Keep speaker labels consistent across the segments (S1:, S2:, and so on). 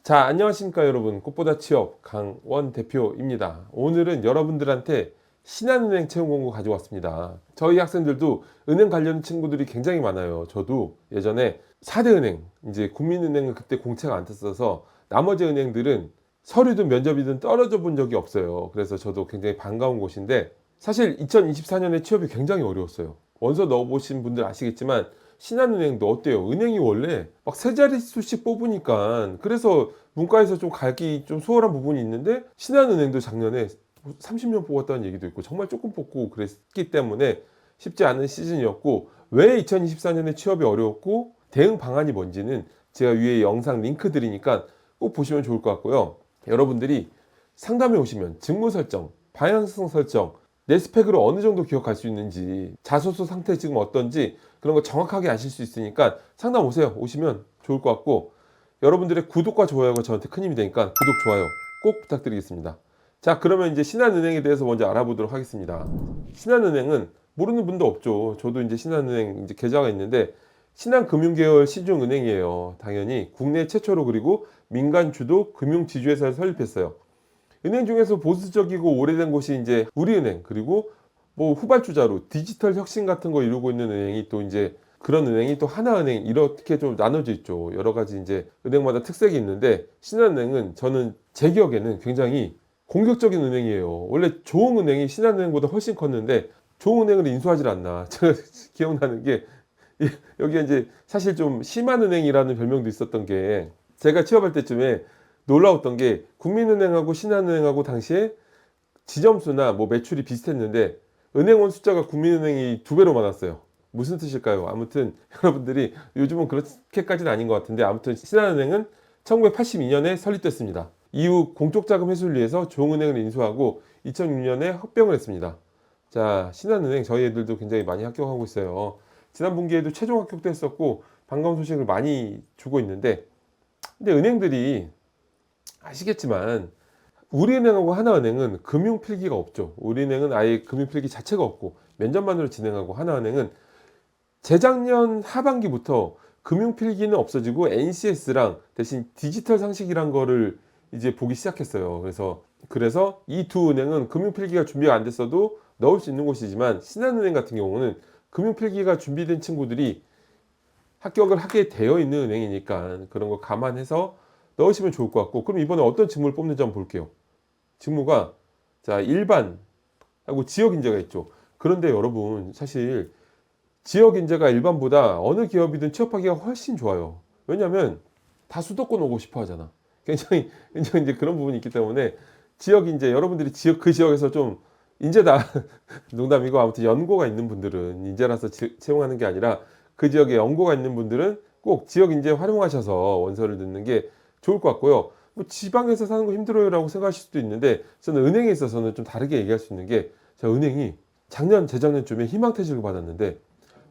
S1: 자, 안녕하십니까 여러분. 꽃보다 취업 강원 대표입니다. 오늘은 여러분들한테 신한은행 채용 공고 가져왔습니다. 저희 학생들도 은행 관련 친구들이 굉장히 많아요. 저도 예전에 4대 은행, 이제 국민은행은 그때 공채가 안 떴어서 나머지 은행들은 서류든 면접이든 떨어져 본 적이 없어요. 그래서 저도 굉장히 반가운 곳인데, 사실 2024년에 취업이 굉장히 어려웠어요. 원서 넣어보신 분들 아시겠지만 신한은행도 어때요? 은행이 원래 막 세 자릿수씩 뽑으니까, 그래서 문과에서 좀 가기 좀 수월한 부분이 있는데, 신한은행도 작년에 30명 뽑았다는 얘기도 있고 정말 조금 뽑고 그랬기 때문에 쉽지 않은 시즌이었고, 왜 2024년에 취업이 어려웠고 대응 방안이 뭔지는 제가 위에 영상 링크 드리니까 꼭 보시면 좋을 것 같고요. 여러분들이 상담해 오시면 직무 설정, 방향성 설정, 내 스펙으로 어느 정도 기억할 수 있는지, 자소서 상태 지금 어떤지 그런 거 정확하게 아실 수 있으니까 상담 오세요. 오시면 좋을 것 같고, 여러분들의 구독과 좋아요가 저한테 큰 힘이 되니까 구독, 좋아요 꼭 부탁드리겠습니다. 자, 그러면 이제 신한은행에 대해서 먼저 알아보도록 하겠습니다. 신한은행은 모르는 분도 없죠. 저도 이제 신한은행 이제 계좌가 있는데, 신한금융계열 시중은행이에요. 당연히 국내 최초로, 그리고 민간 주도 금융지주회사를 설립했어요. 은행 중에서 보수적이고 오래된 곳이 이제 우리은행, 그리고 뭐 후발주자로 디지털 혁신 같은 거 이루고 있는 은행이 또 이제, 그런 은행이 또 하나은행, 이렇게 좀 나눠져 있죠. 여러 가지 이제 은행마다 특색이 있는데, 신한은행은 저는 제 기억에는 굉장히 공격적인 은행이에요. 원래 조흥은행이 신한은행보다 훨씬 컸는데 조흥은행을 인수하질 않나. 제가 기억나는 게, 여기에 이제 사실 좀 심한 은행이라는 별명도 있었던 게, 제가 취업할 때쯤에 놀라웠던 게, 국민은행하고 신한은행하고 당시에 지점수나 뭐 매출이 비슷했는데 은행원 숫자가 국민은행이 2배로 많았어요. 무슨 뜻일까요? 아무튼 여러분들이 요즘은 그렇게까지는 아닌 것 같은데, 아무튼 신한은행은 1982년에 설립됐습니다. 이후 공적자금 회수를 위해서 조흥은행을 인수하고 2006년에 합병을 했습니다. 자, 신한은행 저희 애들도 굉장히 많이 합격하고 있어요. 지난 분기에도 최종 합격도 했었고 반가운 소식을 많이 주고 있는데, 근데 은행들이 아시겠지만 우리은행하고 하나은행은 금융 필기가 없죠. 우리은행은 아예 금융 필기 자체가 없고 면접만으로 진행하고, 하나은행은 재작년 하반기부터 금융 필기는 없어지고 NCS랑 대신 디지털 상식이란 거를 이제 보기 시작했어요. 그래서 이 두 은행은 금융 필기가 준비가 안 됐어도 넣을 수 있는 곳이지만, 신한은행 같은 경우는 금융 필기가 준비된 친구들이 합격을 하게 되어 있는 은행이니까 그런 거 감안해서 넣으시면 좋을 것 같고, 그럼 이번에 어떤 직무를 뽑는지 한번 볼게요. 직무가, 자, 일반하고 지역 인재가 있죠. 그런데 여러분, 사실 지역 인재가 일반보다 어느 기업이든 취업하기가 훨씬 좋아요. 왜냐면 다 수도권 오고 싶어 하잖아. 굉장히 이제 그런 부분이 있기 때문에, 지역 인재, 여러분들이 그 지역에서 좀 인재다. 농담이고, 아무튼 연고가 있는 분들은, 인재라서 채용하는 게 아니라 그 지역에 연고가 있는 분들은 꼭 지역 인재 활용하셔서 원서를 넣는 게 좋을 것 같고요. 뭐 지방에서 사는 거 힘들어요라고 생각하실 수도 있는데, 저는 은행에 있어서는 좀 다르게 얘기할 수 있는 게, 자, 은행이 작년 재작년쯤에 희망퇴직을 받았는데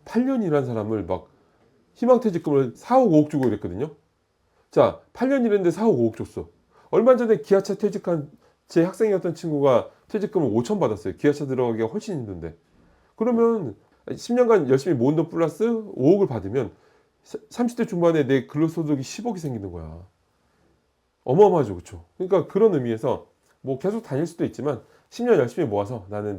S1: 8년 일한 사람을 막 희망퇴직금을 4억 5억 주고 이랬거든요. 자, 8년 일했는데 4억 5억 줬어. 얼마 전에 기아차 퇴직한 제 학생이었던 친구가 퇴직금을 5천 받았어요. 기아차 들어가기가 훨씬 힘든데. 그러면 10년간 열심히 모은 돈 플러스 5억을 받으면 30대 중반에 내 근로소득이 10억이 생기는 거야. 어마어마하죠, 그렇죠? 그러니까 그런 의미에서 뭐 계속 다닐 수도 있지만 10년 열심히 모아서 나는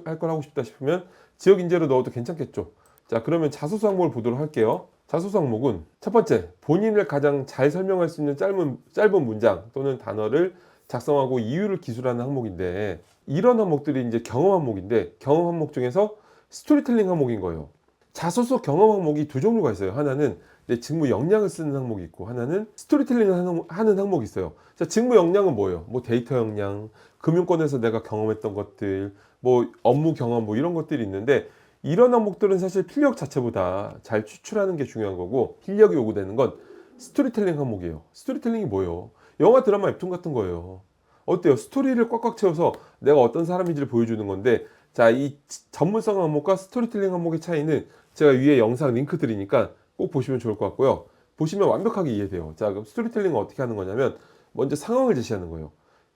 S1: 할 걸 하고 싶다 싶으면 지역 인재로 넣어도 괜찮겠죠. 자, 그러면 자소서 항목을 보도록 할게요. 자소서 항목은 첫 번째, 본인을 가장 잘 설명할 수 있는 짧은 문장 또는 단어를 작성하고 이유를 기술하는 항목인데, 이런 항목들이 이제 경험 항목인데, 경험 항목 중에서 스토리텔링 항목인 거예요. 자소서 경험 항목이 두 종류가 있어요. 하나는 내 직무 역량을 쓰는 항목이 있고, 하나는 스토리텔링을 하는 항목이 있어요. 자, 직무 역량은 뭐예요? 뭐 데이터 역량, 금융권에서 내가 경험했던 것들, 뭐 업무 경험, 뭐 이런 것들이 있는데, 이런 항목들은 사실 필력 자체보다 잘 추출하는 게 중요한 거고, 필력이 요구되는 건 스토리텔링 항목이에요. 스토리텔링이 뭐예요? 영화, 드라마, 웹툰 같은 거예요. 어때요? 스토리를 꽉꽉 채워서 내가 어떤 사람인지를 보여주는 건데, 자, 이 전문성 항목과 스토리텔링 항목의 차이는 제가 위에 영상 링크 드리니까 꼭 보시면 좋을 것 같고요. 보시면 완벽하게 이해돼요. 자, 그럼 스토리텔링은 어떻게 하는 거냐면, 먼저 상황을 제시하는 거예요.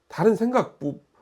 S1: 다른 생각,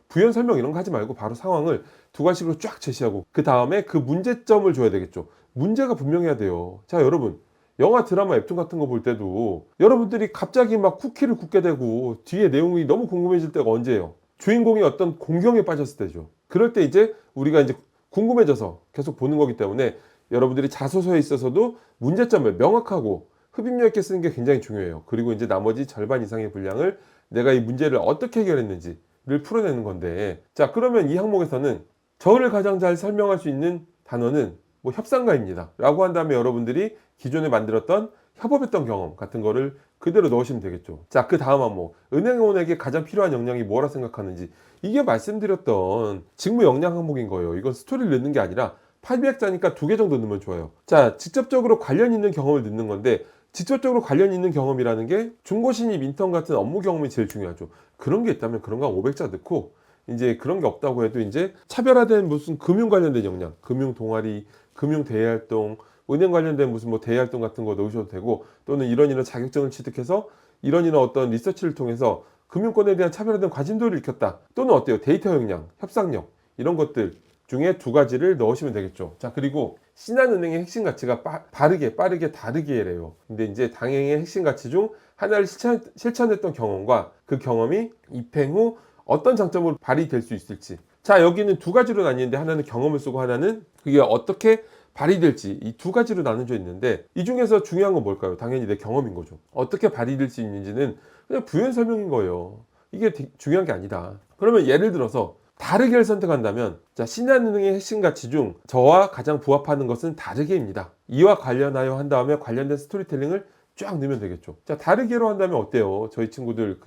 S1: 부연 설명 이런 거 하지 말고 바로 상황을 두 가지로 쫙 제시하고, 그 다음에 그 문제점을 줘야 되겠죠. 문제가 분명해야 돼요. 자, 여러분, 영화, 드라마, 웹툰 같은 거 볼 때도 여러분들이 갑자기 막 쿠키를 굽게 되고 뒤에 내용이 너무 궁금해질 때가 언제예요? 주인공이 어떤 공경에 빠졌을 때죠. 그럴 때 이제 우리가 이제 궁금해져서 계속 보는 거기 때문에 여러분들이 자소서에 있어서도 문제점을 명확하고 흡입력 있게 쓰는 게 굉장히 중요해요. 그리고 이제 나머지 절반 이상의 분량을 내가 이 문제를 어떻게 해결했는지를 풀어내는 건데, 자, 그러면 이 항목에서는 저를 가장 잘 설명할 수 있는 단어는 뭐 협상가입니다 라고 한 다음에 여러분들이 기존에 만들었던 협업했던 경험 같은 거를 그대로 넣으시면 되겠죠. 자, 그 다음 항목, 은행원에게 가장 필요한 역량이 뭐라 생각하는지. 이게 말씀드렸던 직무 역량 항목인 거예요. 이건 스토리를 넣는 게 아니라 800자니까 2개 정도 넣으면 좋아요. 자, 직접적으로 관련 있는 경험을 넣는 건데, 직접적으로 관련 있는 경험이라는 게 중고신입, 인턴 같은 업무 경험이 제일 중요하죠. 그런 게 있다면 그런 거 500자 넣고, 이제 그런 게 없다고 해도 이제 차별화된 무슨 금융 관련된 역량, 금융 동아리, 금융 대외 활동, 은행 관련된 무슨 뭐 대외 활동 같은 거 넣으셔도 되고, 또는 이런 자격증을 취득해서 이런 어떤 리서치를 통해서 금융권에 대한 차별화된 관심도를 익혔다. 또는 어때요? 데이터 역량, 협상력, 이런 것들 중에 2가지를 넣으시면 되겠죠. 자, 그리고 신한은행의 핵심 가치가 빠르게 다르게래요. 근데 이제 당행의 핵심 가치 중 하나를 실천했던 경험과 그 경험이 입행 후 어떤 장점으로 발휘될 수 있을지. 자, 여기는 2가지로 나뉘는데 하나는 경험을 쓰고 하나는 그게 어떻게 발휘될지, 이 2가지로 나눠져 있는데, 이 중에서 중요한 건 뭘까요? 당연히 내 경험인 거죠. 어떻게 발휘될 수 있는지는 그냥 부연 설명인 거예요. 이게 중요한 게 아니다. 그러면 예를 들어서 다르게를 선택한다면, 자, 신한은행의 핵심 가치 중 저와 가장 부합하는 것은 다르게입니다. 이와 관련하여 한 다음에 관련된 스토리텔링을 쫙 넣으면 되겠죠. 자, 다르게로 한다면 어때요? 저희 친구들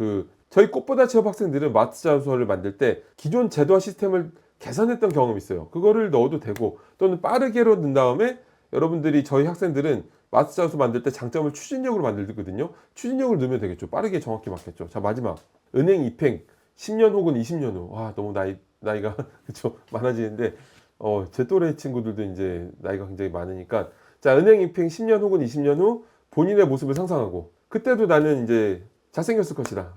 S1: 저희 꽃보다 취업 학생들은 마트 자소서를 만들 때 기존 제도와 시스템을 개선했던 경험이 있어요. 그거를 넣어도 되고, 또는 빠르게로 넣은 다음에 여러분들이 저희 학생들은 마트 자소서 만들 때 장점을 추진력으로 만들거든요. 추진력을 넣으면 되겠죠. 빠르게 정확히 맞겠죠. 자, 마지막 은행 입행 10년 혹은 20년 후. 와, 너무 나이가 그쵸 많아지는데, 제 또래 친구들도 이제 나이가 굉장히 많으니까, 자, 은행 입행 10년 혹은 20년 후 본인의 모습을 상상하고, 그때도 나는 이제 잘생겼을 것이다.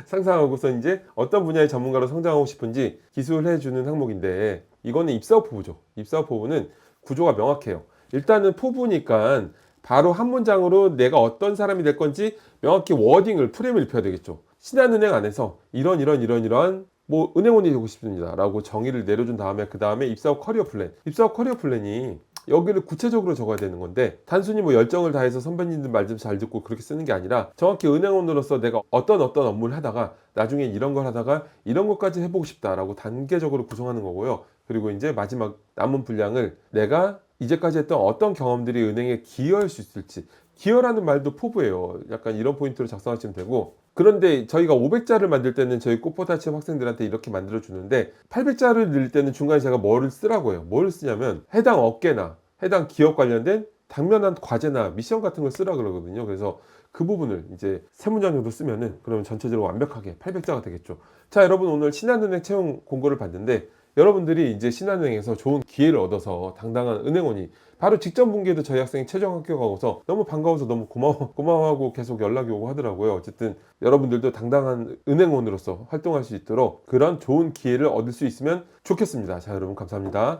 S1: 상상하고서 이제 어떤 분야의 전문가로 성장하고 싶은지 기술해 주는 항목인데, 이거는 입사업 포부죠. 입사업 포부는 구조가 명확해요. 일단은 포부니까 바로 한 문장으로 내가 어떤 사람이 될 건지 명확히 워딩을, 프레임을 입혀야 되겠죠. 신한은행 안에서 이런 뭐 은행원이 되고 싶습니다 라고 정의를 내려준 다음에, 그 다음에 입사업 커리어 플랜이 여기를 구체적으로 적어야 되는 건데, 단순히 뭐 열정을 다해서 선배님들 말 좀 잘 듣고 그렇게 쓰는 게 아니라 정확히 은행원으로서 내가 어떤 업무를 하다가 나중에 이런 걸 하다가 이런 것까지 해보고 싶다라고 단계적으로 구성하는 거고요. 그리고 이제 마지막 남은 분량을 내가 이제까지 했던 어떤 경험들이 은행에 기여할 수 있을지, 기여라는 말도 포부예요. 약간 이런 포인트로 작성하시면 되고, 그런데 저희가 500자를 만들 때는 저희 꽃보다 취업 학생들한테 이렇게 만들어 주는데, 800자를 넣을 때는 중간에 제가 뭐를 쓰라고 해요. 뭘 쓰냐면 해당 업계나 해당 기업 관련된 당면한 과제나 미션 같은 걸 쓰라 그러거든요. 그래서 그 부분을 이제 3문장 정도 쓰면은 그러면 전체적으로 완벽하게 800자가 되겠죠. 자, 여러분, 오늘 신한은행 채용 공고를 봤는데, 여러분들이 이제 신한은행에서 좋은 기회를 얻어서 당당한 은행원이, 바로 직전 분기에도 저희 학생이 최종 합격하고서 너무 반가워서 너무 고마워하고 계속 연락이 오고 하더라고요. 어쨌든 여러분들도 당당한 은행원으로서 활동할 수 있도록 그런 좋은 기회를 얻을 수 있으면 좋겠습니다. 자, 여러분, 감사합니다.